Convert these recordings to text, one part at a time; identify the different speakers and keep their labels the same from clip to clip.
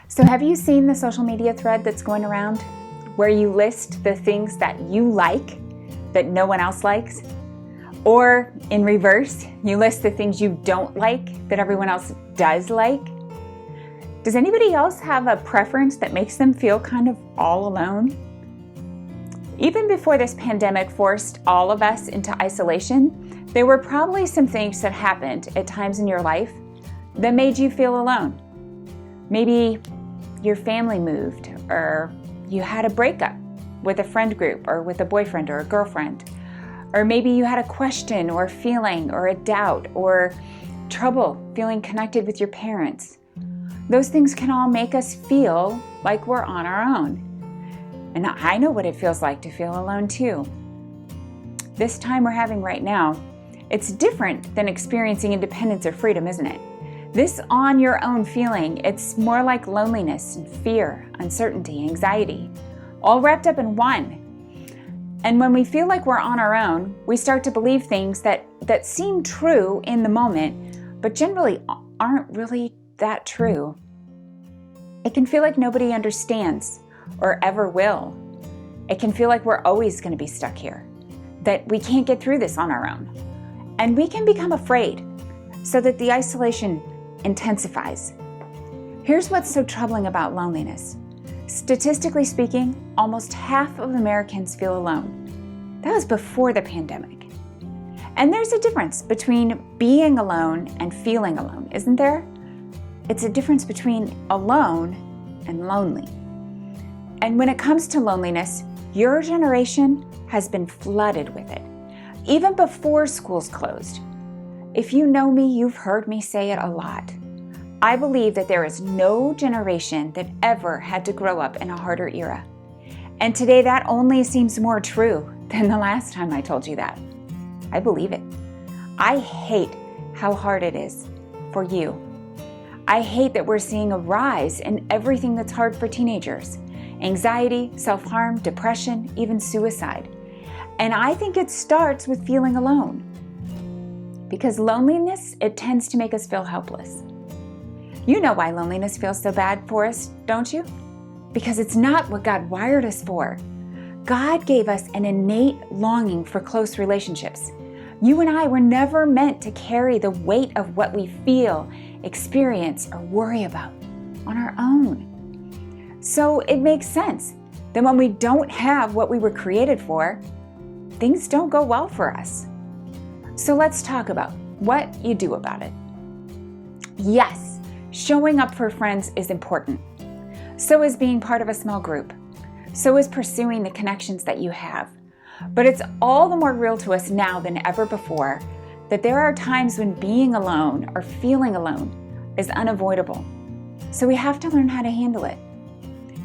Speaker 1: So have you seen the social media thread that's going around where you list the things that you like that no one else likes? Or in reverse, you list the things you don't like that everyone else does like? Does anybody else have a preference that makes them feel kind of all alone? Even before this pandemic forced all of us into isolation, there were probably some things that happened at times in your life that made you feel alone. Maybe your family moved, or you had a breakup with a friend group or with a boyfriend or a girlfriend. Or maybe you had a question or feeling or a doubt or trouble feeling connected with your parents. Those things can all make us feel like we're on our own. And I know what it feels like to feel alone too. This time we're having right now, it's different than experiencing independence or freedom, isn't it? This on your own feeling, it's more like loneliness and fear, uncertainty, anxiety, all wrapped up in one. And when we feel like we're on our own, we start to believe things that seem true in the moment, but generally aren't really that true. It can feel like nobody understands or ever will. It can feel like we're always going to be stuck here, that we can't get through this on our own. And we can become afraid so that the isolation intensifies. Here's what's so troubling about loneliness. Statistically speaking, almost half of Americans feel alone. That was before the pandemic. And there's a difference between being alone and feeling alone, isn't there? It's a difference between alone and lonely. And when it comes to loneliness, your generation has been flooded with it, even before schools closed. If you know me, you've heard me say it a lot. I believe that there is no generation that ever had to grow up in a harder era. And today that only seems more true than the last time I told you that. I believe it. I hate how hard it is for you. I hate that we're seeing a rise in everything that's hard for teenagers. Anxiety, self-harm, depression, even suicide. And I think it starts with feeling alone. Because loneliness, it tends to make us feel helpless. You know why loneliness feels so bad for us, don't you? Because it's not what God wired us for. God gave us an innate longing for close relationships. You and I were never meant to carry the weight of what we feel, experience, or worry about on our own. So it makes sense that when we don't have what we were created for, things don't go well for us. So let's talk about what you do about it. Yes, showing up for friends is important. So is being part of a small group. So is pursuing the connections that you have. But it's all the more real to us now than ever before that there are times when being alone or feeling alone is unavoidable. So we have to learn how to handle it.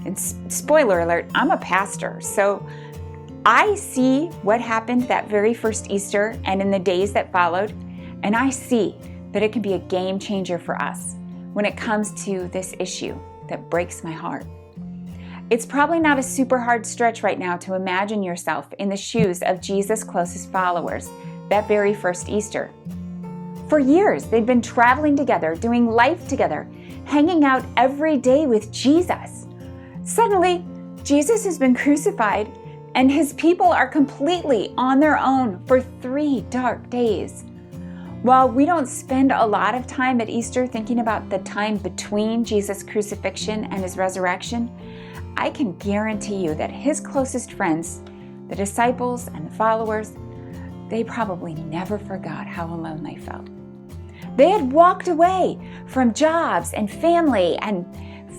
Speaker 1: And spoiler alert, I'm a pastor, so I see what happened that very first Easter and in the days that followed, and I see that it can be a game changer for us when it comes to this issue that breaks my heart. It's probably not a super hard stretch right now to imagine yourself in the shoes of Jesus' closest followers that very first Easter. For years, they'd been traveling together, doing life together, hanging out every day with Jesus. Suddenly, Jesus has been crucified and his people are completely on their own for 3 dark days. While we don't spend a lot of time at Easter thinking about the time between Jesus' crucifixion and his resurrection, I can guarantee you that his closest friends, the disciples and the followers, they probably never forgot how alone they felt. They had walked away from jobs and family and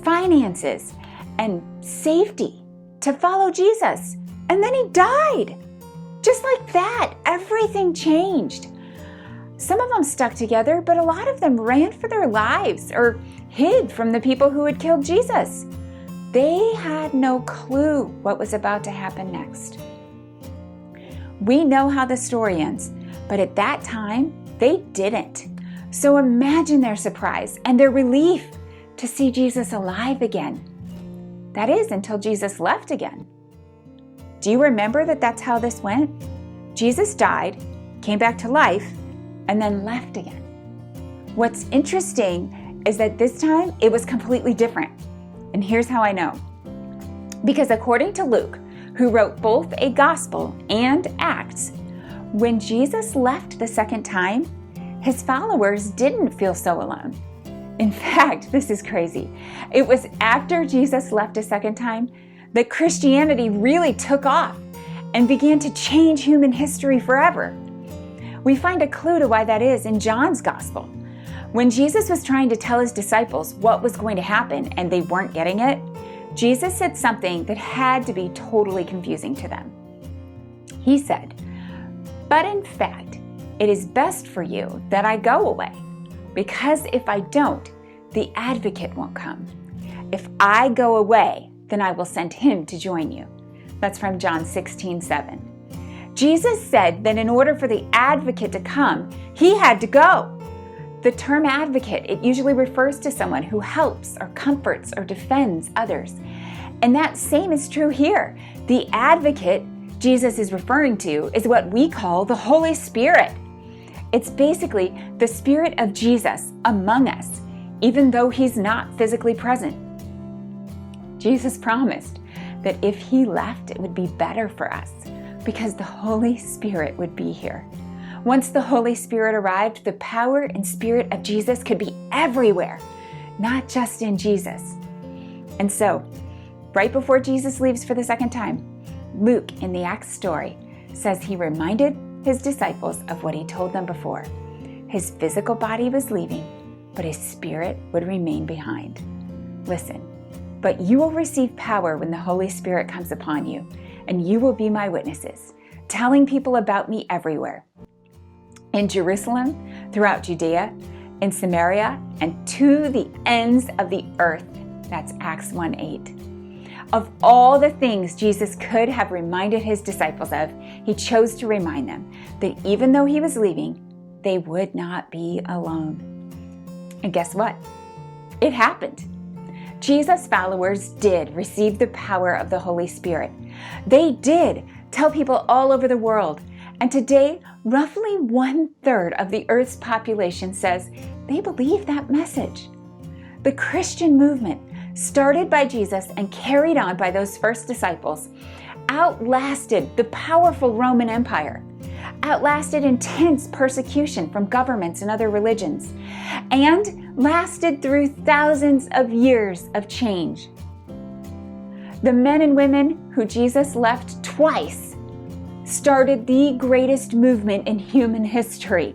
Speaker 1: finances and safety to follow Jesus. And then he died. Just like that, everything changed. Some of them stuck together, but a lot of them ran for their lives or hid from the people who had killed Jesus. They had no clue what was about to happen next. We know how the story ends, but at that time, they didn't. So imagine their surprise and their relief to see Jesus alive again. That is, until Jesus left again. Do you remember that that's how this went? Jesus died, came back to life, and then left again. What's interesting is that this time it was completely different. And here's how I know. Because according to Luke, who wrote both a gospel and Acts, when Jesus left the second time, his followers didn't feel so alone. In fact, this is crazy. It was after Jesus left a second time that Christianity really took off and began to change human history forever. We find a clue to why that is in John's gospel. When Jesus was trying to tell his disciples what was going to happen and they weren't getting it, Jesus said something that had to be totally confusing to them. He said, "But in fact, it is best for you that I go away, because if I don't, the advocate won't come. If I go away, then I will send him to join you." That's from John 16:7. Jesus said that in order for the advocate to come, he had to go. The term advocate, it usually refers to someone who helps or comforts or defends others. And that same is true here. The advocate Jesus is referring to is what we call the Holy Spirit. It's basically the Spirit of Jesus among us, even though he's not physically present. Jesus promised that if he left, it would be better for us because the Holy Spirit would be here. Once the Holy Spirit arrived, the power and Spirit of Jesus could be everywhere, not just in Jesus. And so, right before Jesus leaves for the second time, Luke in the Acts story says he reminded his disciples of what he told them before. His physical body was leaving, but his spirit would remain behind. Listen, "But you will receive power when the Holy Spirit comes upon you, and you will be my witnesses, telling people about me everywhere. In Jerusalem, throughout Judea, in Samaria, and to the ends of the earth." That's Acts 1:8. Of all the things Jesus could have reminded his disciples of, he chose to remind them that even though he was leaving, they would not be alone. And guess what? It happened. Jesus' followers did receive the power of the Holy Spirit. They did tell people all over the world. And today, roughly 1/3 of the Earth's population says they believe that message. The Christian movement, started by Jesus and carried on by those first disciples, outlasted the powerful Roman Empire, outlasted intense persecution from governments and other religions, and lasted through thousands of years of change. The men and women who Jesus left twice started the greatest movement in human history,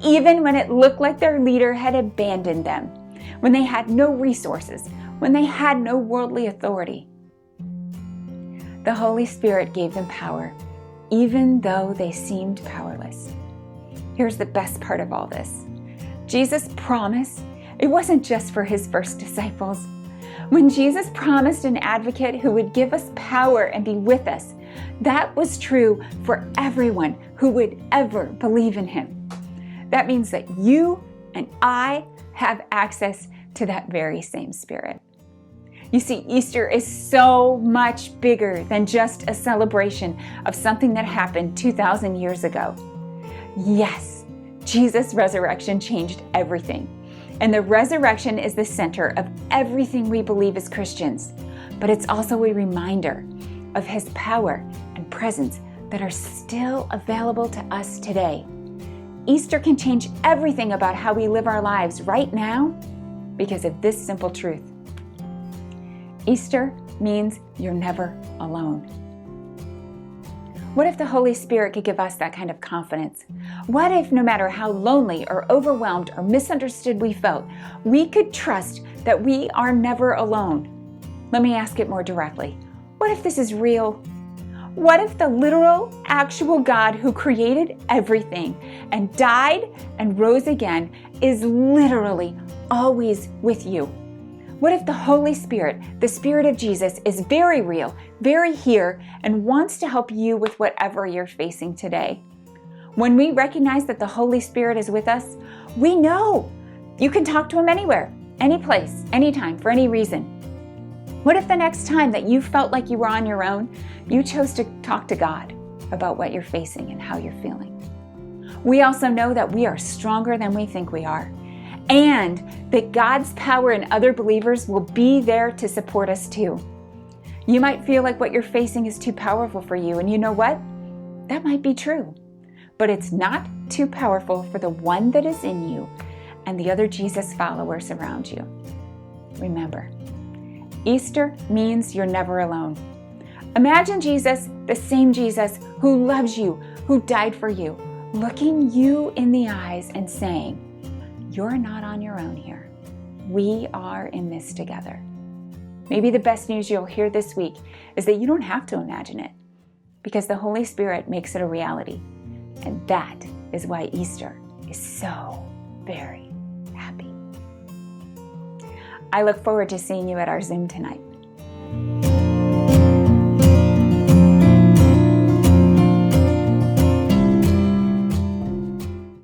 Speaker 1: even when it looked like their leader had abandoned them, when they had no resources, when they had no worldly authority. The Holy Spirit gave them power, even though they seemed powerless. Here's the best part of all this. Jesus' promise, it wasn't just for his first disciples. When Jesus promised an advocate who would give us power and be with us, that was true for everyone who would ever believe in him. That means that you and I have access to that very same Spirit. You see, Easter is so much bigger than just a celebration of something that happened 2,000 years ago. Yes, Jesus' resurrection changed everything. And the resurrection is the center of everything we believe as Christians. But it's also a reminder of his power and presence that are still available to us today. Easter can change everything about how we live our lives right now because of this simple truth. Easter means you're never alone. What if the Holy Spirit could give us that kind of confidence? What if no matter how lonely or overwhelmed or misunderstood we felt, we could trust that we are never alone? Let me ask it more directly. What if this is real? What if the literal, actual God who created everything and died and rose again is literally always with you? What if the Holy Spirit, the Spirit of Jesus, is very real, very here, and wants to help you with whatever you're facing today? When we recognize that the Holy Spirit is with us, we know you can talk to him anywhere, any place, anytime, for any reason. What if the next time that you felt like you were on your own, you chose to talk to God about what you're facing and how you're feeling? We also know that we are stronger than we think we are. and that God's power and other believers will be there to support us too. You might feel like what you're facing is too powerful for you, and you know what? That might be true, but it's not too powerful for the one that is in you and the other Jesus followers around you. Remember, Easter means you're never alone. Imagine Jesus, the same Jesus who loves you, who died for you, looking you in the eyes and saying, "You're not on your own here. We are in this together." Maybe the best news you'll hear this week is that you don't have to imagine it, because the Holy Spirit makes it a reality. And that is why Easter is so very happy. I look forward to seeing you at our Zoom tonight.